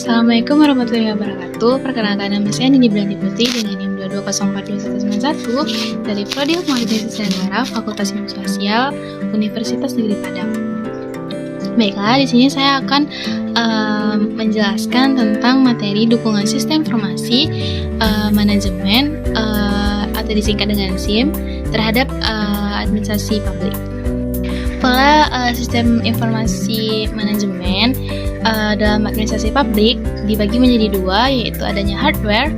Assalamualaikum warahmatullahi wabarakatuh. Perkenalkan, nama saya Nini Belandi Putri dengan NIM 22042191 dari Prodi Humanisasi Sejarah Fakultas Ilmu Sosial Universitas Negeri Padang. Baiklah, di sini saya akan menjelaskan tentang materi dukungan sistem informasi manajemen atau disingkat dengan SIM terhadap administrasi publik. Pola sistem informasi manajemen dalam administrasi publik dibagi menjadi dua, yaitu adanya hardware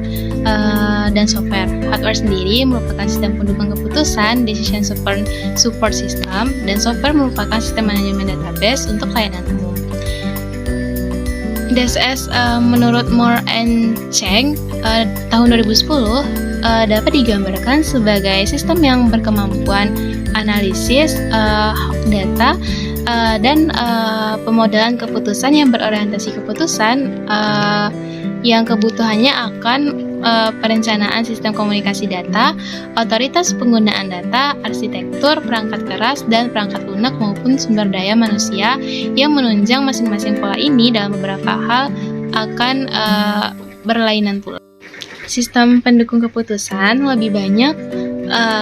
dan software. Hardware sendiri merupakan sistem pendukung keputusan decision support system, dan software merupakan sistem manajemen database untuk layanan umum. DSS menurut Moore and Cheng tahun 2010 dapat digambarkan sebagai sistem yang berkemampuan analisis data dan pemodelan keputusan yang berorientasi keputusan yang kebutuhannya akan perencanaan sistem komunikasi data, otoritas penggunaan data, arsitektur, perangkat keras, dan perangkat lunak maupun sumber daya manusia yang menunjang masing-masing pola ini dalam beberapa hal akan berlainan pula. Sistem pendukung keputusan lebih banyak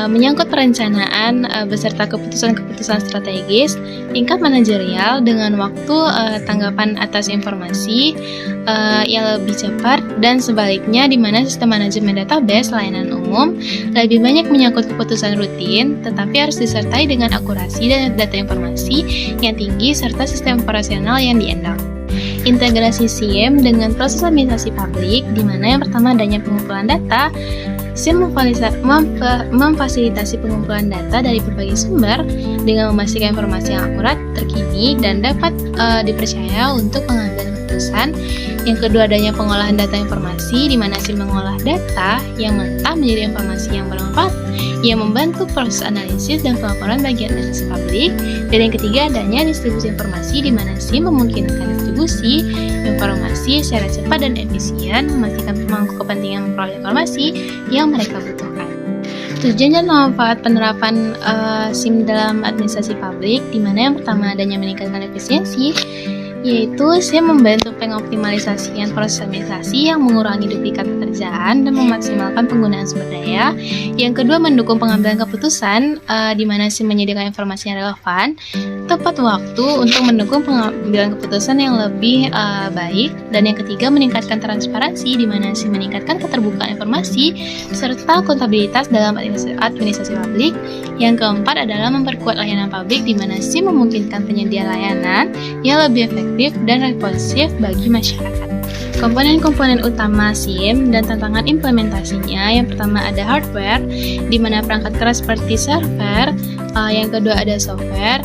menyangkut perencanaan beserta keputusan-keputusan strategis, tingkat manajerial dengan waktu tanggapan atas informasi yang lebih cepat, dan sebaliknya di mana sistem manajemen database layanan umum lebih banyak menyangkut keputusan rutin tetapi harus disertai dengan akurasi dan data informasi yang tinggi serta sistem operasional yang diandalkan. Integrasi SIM dengan proses administrasi publik, di mana yang pertama adanya pengumpulan data. SIM memfasilitasi pengumpulan data dari berbagai sumber dengan memastikan informasi yang akurat, terkini, dan dapat dipercaya untuk pengambilan keputusan. Yang kedua adanya pengolahan data informasi, di mana SIM mengolah data yang mentah menjadi informasi yang bermanfaat yang membantu proses analisis dan pelaporan bagi administrasi publik. Dan yang ketiga adanya distribusi informasi, di mana SIM memungkinkan distribusi informasi secara cepat dan efisien, memastikan pemangku kepentingan memperoleh informasi yang mereka butuhkan. Tujuan dan manfaat penerapan SIM dalam administrasi publik, di mana yang pertama adanya meningkatkan efisiensi, yaitu SIM membantu pengoptimalisasian proses administrasi yang mengurangi duplikat pekerjaan dan memaksimalkan penggunaan sumber daya. Yang kedua, mendukung pengambilan keputusan, di mana SIM menyediakan informasi yang relevan, tepat waktu untuk mendukung pengambilan keputusan yang lebih baik. Dan yang ketiga, meningkatkan transparansi, di mana SIM meningkatkan keterbukaan informasi serta akuntabilitas dalam administrasi publik. Yang keempat adalah memperkuat layanan publik, di mana SIM memungkinkan penyedia layanan yang lebih efektif dan responsif bagi masyarakat. Komponen-komponen utama SIM dan tantangan implementasinya, yang pertama ada hardware, di mana perangkat keras seperti server, yang kedua ada software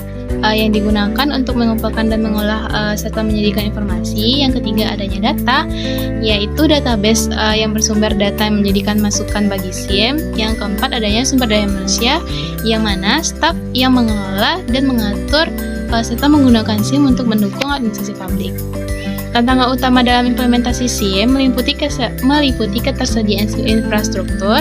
yang digunakan untuk mengumpulkan dan mengolah serta menjadikan informasi. Yang ketiga adanya data, yaitu database yang bersumber data yang menjadikan masukan bagi SIM. Yang keempat adanya sumber daya manusia, yang mana staf yang mengelola dan mengatur serta menggunakan SIM untuk mendukung administrasi publik. Tantangan utama dalam implementasi SIM meliputi ketersediaan infrastruktur,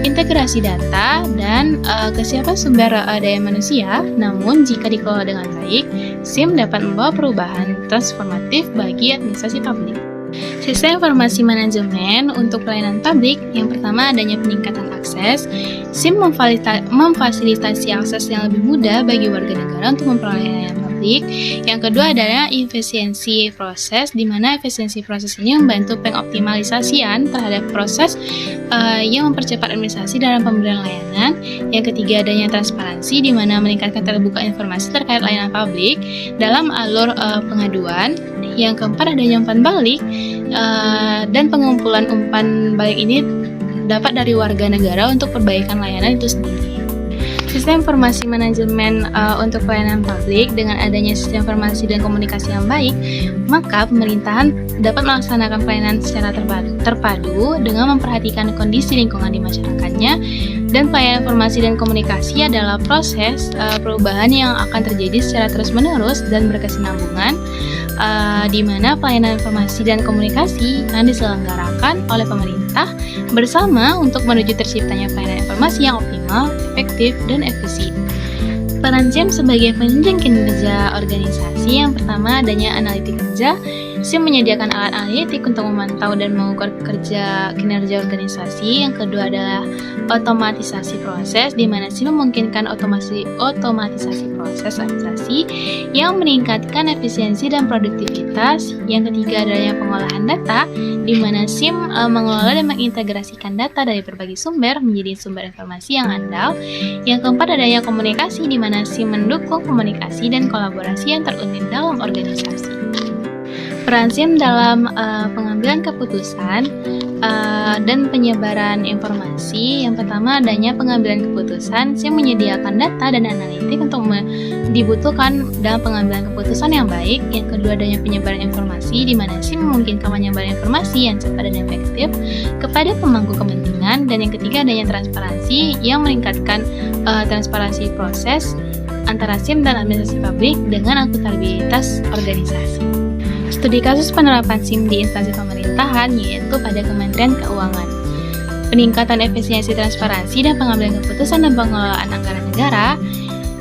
integrasi data, dan kesiapan sumber daya manusia. Namun, jika dikelola dengan baik, SIM dapat membawa perubahan transformatif bagi administrasi publik. Sistem informasi manajemen untuk pelayanan publik, yang pertama adanya peningkatan akses. SIM memfasilitasi akses yang lebih mudah bagi warga negara untuk memperoleh layanan publik. Yang kedua adalah efisiensi proses, di mana efisiensi proses ini membantu pengoptimalisasian terhadap proses yang mempercepat administrasi dalam pemberian layanan. Yang ketiga adanya transparansi, di mana meningkatkan terbukaan informasi terkait layanan publik dalam alur pengaduan. Yang keempat adanya umpan balik, dan pengumpulan umpan balik ini dapat dari warga negara untuk perbaikan layanan itu sendiri. Sistem informasi manajemen untuk pelayanan publik, dengan adanya sistem informasi dan komunikasi yang baik, maka pemerintahan dapat melaksanakan pelayanan secara terpadu dengan memperhatikan kondisi lingkungan di masyarakatnya. Dan pelayanan informasi dan komunikasi adalah proses perubahan yang akan terjadi secara terus-menerus dan berkesinambungan, di mana pelayanan informasi dan komunikasi akan diselenggarakan oleh pemerintah bersama untuk menuju terciptanya pelayanan informasi yang optimal, efektif, dan efisien. Peran SIM sebagai penunjang kinerja organisasi, yang pertama adanya analitik kerja, SIM menyediakan alat analitik untuk memantau dan mengukur kinerja organisasi. Yang kedua adalah otomatisasi proses, di mana SIM memungkinkan otomatisasi proses administrasi yang meningkatkan efisiensi dan produktivitas. Yang ketiga adalah pengolahan data, di mana SIM mengelola dan mengintegrasikan data dari berbagai sumber menjadi sumber informasi yang andal. Yang keempat adanya komunikasi, di mana SIM mendukung komunikasi dan kolaborasi yang terunit dalam organisasi. Peran SIM dalam pengambilan keputusan dan penyebaran informasi. Yang pertama adanya pengambilan keputusan. SIM menyediakan data dan analitik untuk dibutuhkan dalam pengambilan keputusan yang baik. Yang kedua adanya penyebaran informasi, di mana SIM memungkinkan menyebarkan informasi yang cepat dan efektif kepada pemangku kepentingan. Dan yang ketiga adanya transparansi yang meningkatkan transparansi proses antara SIM dan administrasi publik dengan akuntabilitas organisasi. Studi kasus penerapan SIM di instansi pemerintahan, yaitu pada Kementerian Keuangan. Peningkatan efisiensi transparansi dan pengambilan keputusan dan pengelolaan anggaran negara,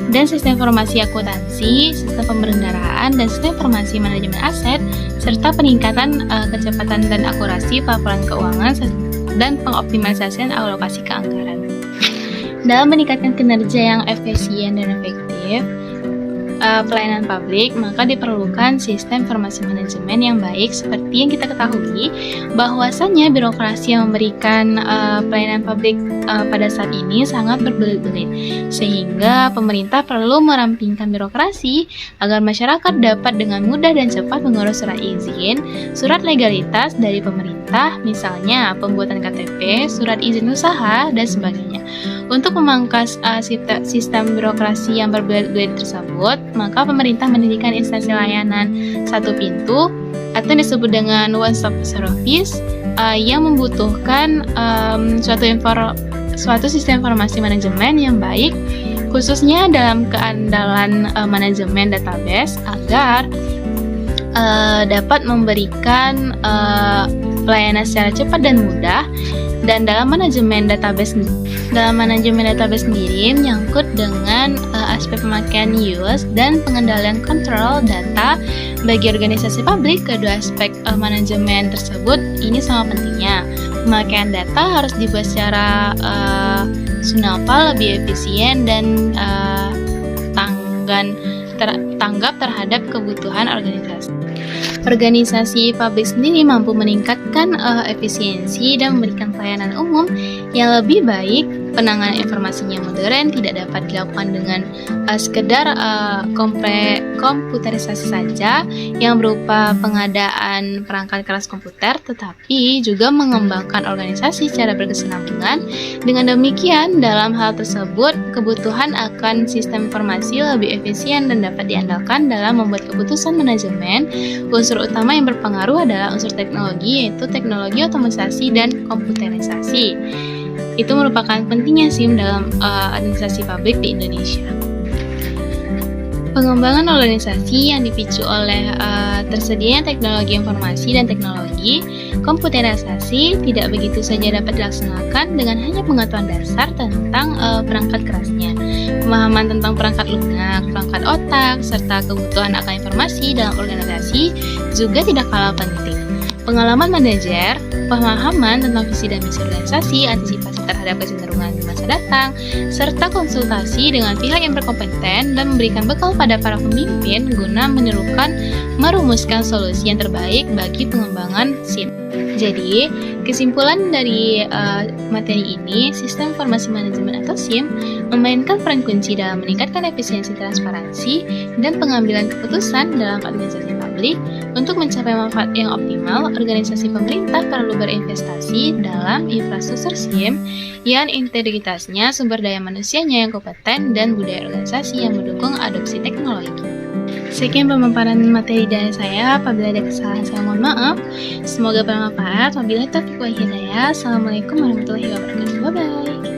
dan sistem informasi akuntansi, sistem pembendaraan, dan sistem informasi manajemen aset, serta peningkatan kecepatan dan akurasi pelaporan keuangan dan pengoptimalisasian alokasi keanggaran. Dalam meningkatkan kinerja yang efisien dan efektif pelayanan publik, maka diperlukan sistem informasi manajemen yang baik. Seperti yang kita ketahui, bahwasannya birokrasi yang memberikan pelayanan publik pada saat ini sangat berbelit-belit, sehingga pemerintah perlu merampingkan birokrasi agar masyarakat dapat dengan mudah dan cepat mengurus surat izin, surat legalitas dari pemerintah, misalnya pembuatan KTP, surat izin usaha, dan sebagainya. Untuk memangkas sistem birokrasi yang berbelit-belit tersebut, maka pemerintah mendirikan instansi layanan satu pintu atau disebut dengan one stop service yang membutuhkan suatu sistem informasi manajemen yang baik, khususnya dalam keandalan manajemen database agar dapat memberikan pelayanan secara cepat dan mudah. Dan dalam manajemen database sendiri menyangkut dengan aspek pemakaian use dan pengendalian kontrol data bagi organisasi publik. Kedua aspek manajemen tersebut ini sama pentingnya. Pemakaian data harus dibuat secara sunafal, lebih efisien dan tanggap terhadap kebutuhan organisasi. Organisasi publik sendiri mampu meningkatkan efisiensi dan memberikan pelayanan umum yang lebih baik. Penanganan informasinya modern, tidak dapat dilakukan dengan sekedar komputerisasi saja yang berupa pengadaan perangkat keras komputer, tetapi juga mengembangkan organisasi secara berkesinambungan. Dengan demikian, dalam hal tersebut, kebutuhan akan sistem informasi lebih efisien dan dapat diandalkan dalam membuat keputusan manajemen. Unsur utama yang berpengaruh adalah unsur teknologi, yaitu teknologi otomatisasi dan komputerisasi. Itu merupakan pentingnya SIM dalam administrasi publik di Indonesia. Pengembangan organisasi yang dipicu oleh tersedianya teknologi informasi dan teknologi komputerisasi tidak begitu saja dapat dilaksanakan dengan hanya pengetahuan dasar tentang perangkat kerasnya. Pemahaman tentang perangkat lunak, perangkat otak, serta kebutuhan akan informasi dalam organisasi juga tidak kalah penting. Pengalaman manajer, pemahaman tentang visi dan misi organisasi, antisipasi terhadap kecenderungan di masa datang, serta konsultasi dengan pihak yang berkompeten dan memberikan bekal pada para pemimpin guna merumuskan solusi yang terbaik bagi pengembangan SIM. Jadi, kesimpulan dari materi ini, sistem informasi manajemen atau SIM memainkan peran kunci dalam meningkatkan efisiensi transparansi dan pengambilan keputusan dalam administrasi publik. Untuk mencapai manfaat yang optimal, organisasi pemerintah perlu berinvestasi dalam infrastruktur SIM yang integritasnya, sumber daya manusianya yang kompeten, dan budaya organisasi yang mendukung adopsi teknologi. Sekian pemaparan materi dari saya. Apabila ada kesalahan, saya mohon maaf. Semoga bermanfaat. Wabillahi taufiq wal hidayah. Assalamualaikum warahmatullahi wabarakatuh. Bye-bye.